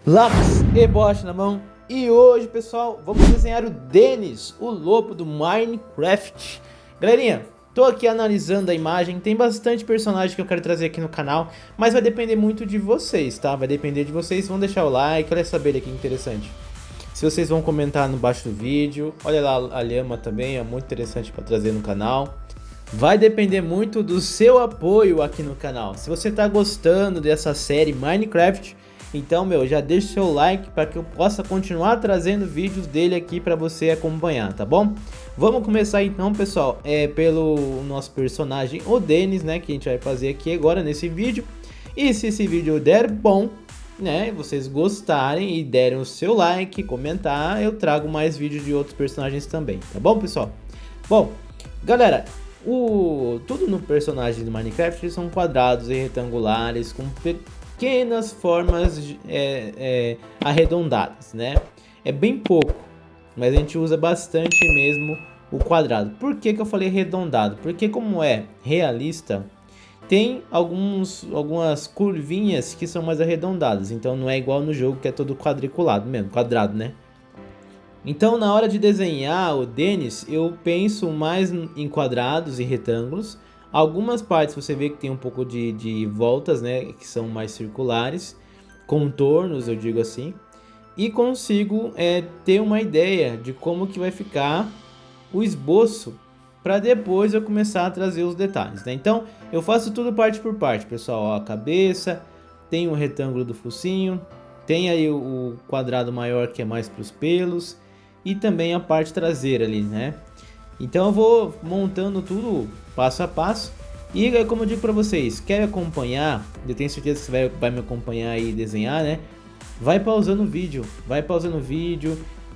Lápis e borracha na mão. E hoje, pessoal, vamos desenhar o Denis, o lobo do Minecraft. Galerinha, tô aqui analisando a imagem, tem bastante personagem que eu quero trazer aqui no canal, mas vai depender muito de vocês, tá? Vai depender de vocês, vão deixar o like, olha essa abelha aqui interessante. Se vocês vão comentar no baixo do vídeo, olha lá a lhama também, é muito interessante para trazer no canal. Vai depender muito do seu apoio aqui no canal. Se você tá gostando dessa série Minecraft, então, já deixa o seu like para que eu possa continuar trazendo vídeos dele aqui para você acompanhar, tá bom? Vamos começar então, pessoal, pelo nosso personagem, o Denis, né, que a gente vai fazer aqui agora nesse vídeo. E se esse vídeo der bom, né, vocês gostarem e derem o seu like, comentar, eu trago mais vídeos de outros personagens também, tá bom, pessoal? Bom, galera, tudo no personagem do Minecraft são quadrados e retangulares com pequenas formas arredondadas, né? É bem pouco, mas a gente usa bastante mesmo o quadrado. Por que que eu falei arredondado? Porque como é realista, tem algumas curvinhas que são mais arredondadas. Então não é igual no jogo que é todo quadriculado mesmo, quadrado, né? Então na hora de desenhar o Denis, eu penso mais em quadrados e retângulos. Algumas partes você vê que tem um pouco de voltas, né, que são mais circulares, contornos, eu digo assim, e consigo ter uma ideia de como que vai ficar o esboço para depois eu começar a trazer os detalhes, né? Então eu faço tudo parte por parte, pessoal. Ó, a cabeça, tem o retângulo do focinho, tem aí o quadrado maior que é mais para os pelos e também a parte traseira ali, né? Então eu vou montando tudo passo a passo. E como eu digo para vocês, quer acompanhar, eu tenho certeza que você vai me acompanhar e desenhar, né? Vai pausando o vídeo,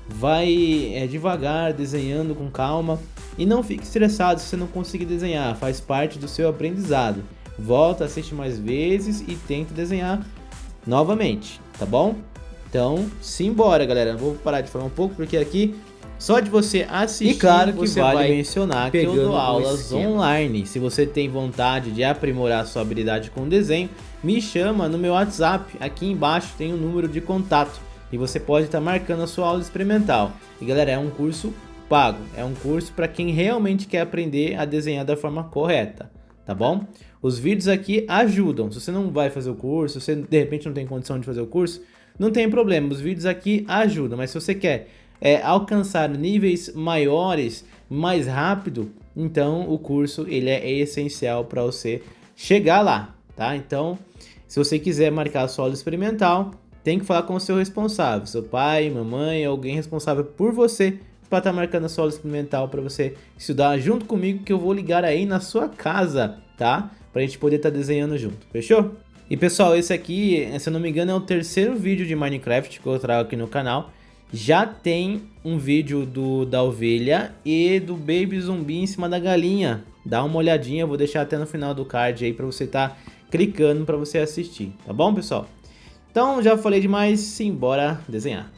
vai devagar, desenhando com calma. E não fique estressado se você não conseguir desenhar, faz parte do seu aprendizado. Volta, assiste mais vezes e tenta desenhar novamente, tá bom? Então, simbora, galera. Vou parar de falar um pouco porque aqui só de você assistir, e claro que você vai mencionar que eu dou aulas online. Se você tem vontade de aprimorar sua habilidade com desenho, me chama no meu WhatsApp. Aqui embaixo tem um número de contato e você pode estar marcando a sua aula experimental. E galera, é um curso pago, é um curso para quem realmente quer aprender a desenhar da forma correta, tá bom? Os vídeos aqui ajudam. Se você não vai fazer o curso, se você de repente não tem condição de fazer o curso, não tem problema, os vídeos aqui ajudam. Mas se você quer alcançar níveis maiores, mais rápido, então o curso ele é essencial para você chegar lá, tá? Então, se você quiser marcar a sua aula experimental, tem que falar com o seu responsável, seu pai, mamãe, alguém responsável por você para estar marcando a sua aula experimental para você estudar junto comigo, que eu vou ligar aí na sua casa, tá? Pra gente poder estar desenhando junto, fechou? E pessoal, esse aqui, se eu não me engano, é o terceiro vídeo de Minecraft que eu trago aqui no canal. Já tem um vídeo da ovelha e do baby zumbi em cima da galinha. Dá uma olhadinha, eu vou deixar até no final do card aí para você estar clicando para você assistir, tá bom, pessoal? Então, já falei demais, simbora desenhar.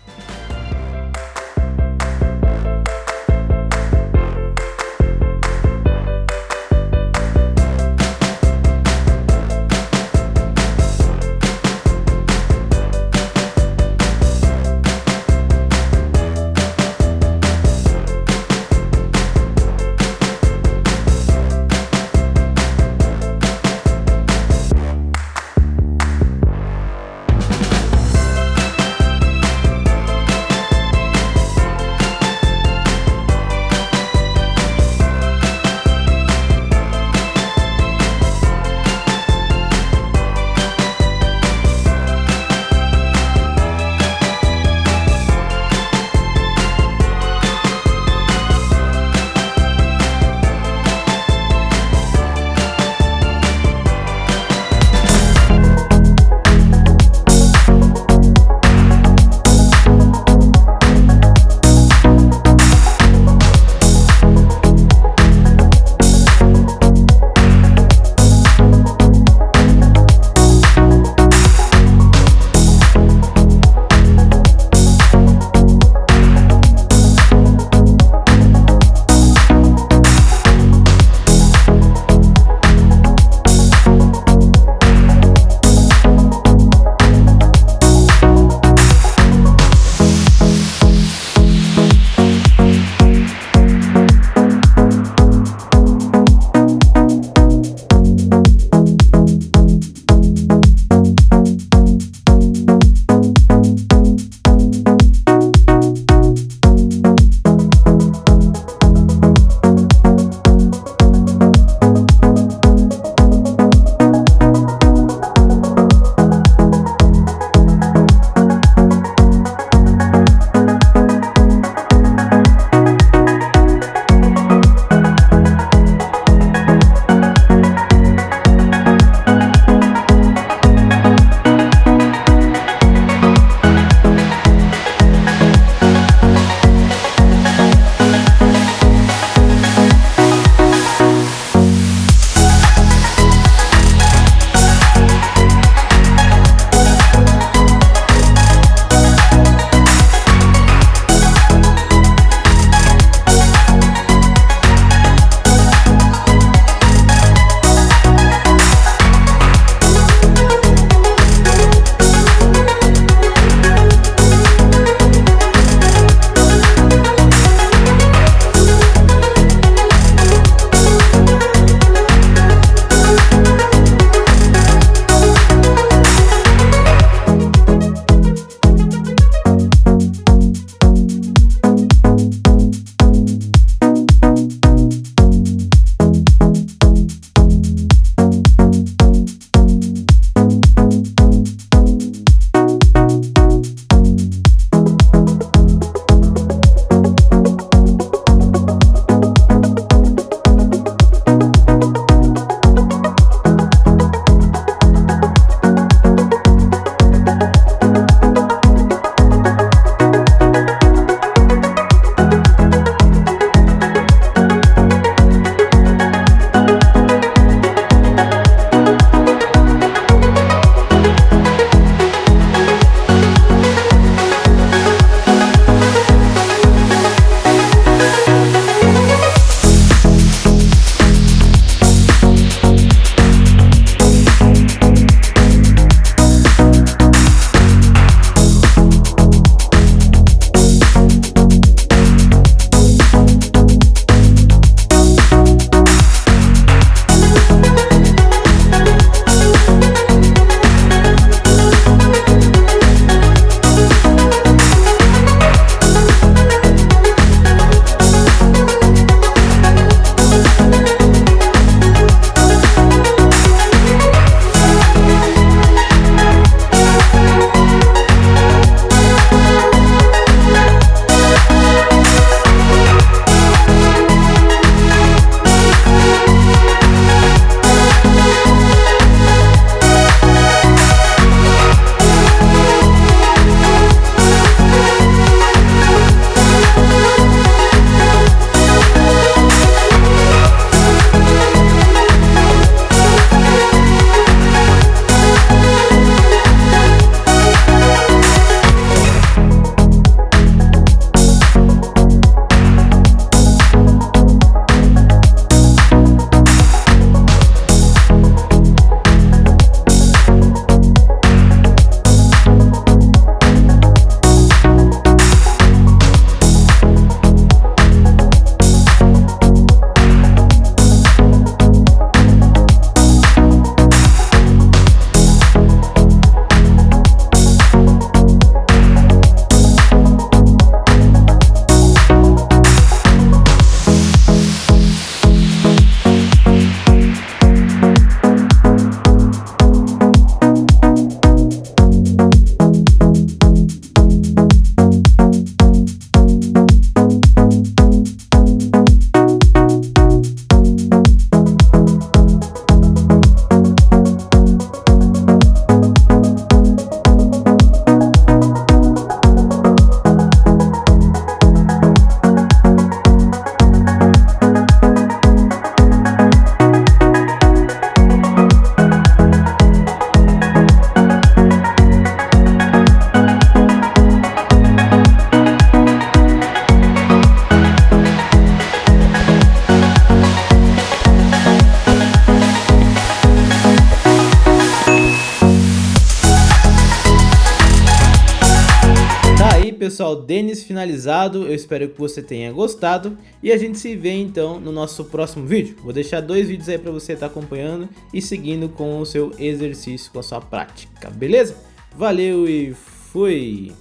pessoal, Denis finalizado, eu espero que você tenha gostado e a gente se vê então no nosso próximo vídeo. Vou deixar 2 vídeos aí para você estar acompanhando e seguindo com o seu exercício, com a sua prática, beleza? Valeu e fui!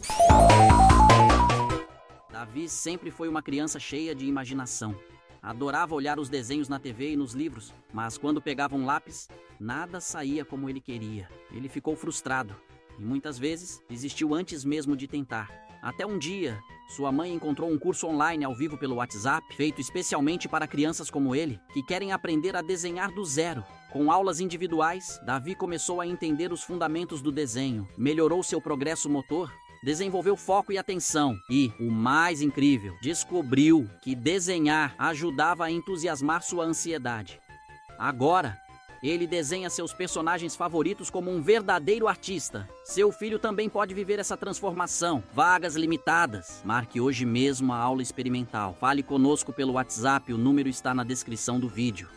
Davi sempre foi uma criança cheia de imaginação. Adorava olhar os desenhos na TV e nos livros, mas quando pegava um lápis, nada saía como ele queria. Ele ficou frustrado e muitas vezes desistiu antes mesmo de tentar. Até um dia, sua mãe encontrou um curso online ao vivo pelo WhatsApp, feito especialmente para crianças como ele, que querem aprender a desenhar do zero. Com aulas individuais, Davi começou a entender os fundamentos do desenho, melhorou seu progresso motor, desenvolveu foco e atenção e, o mais incrível, descobriu que desenhar ajudava a entusiasmar sua ansiedade. Agora, ele desenha seus personagens favoritos como um verdadeiro artista. Seu filho também pode viver essa transformação. Vagas limitadas. Marque hoje mesmo a aula experimental. Fale conosco pelo WhatsApp, o número está na descrição do vídeo.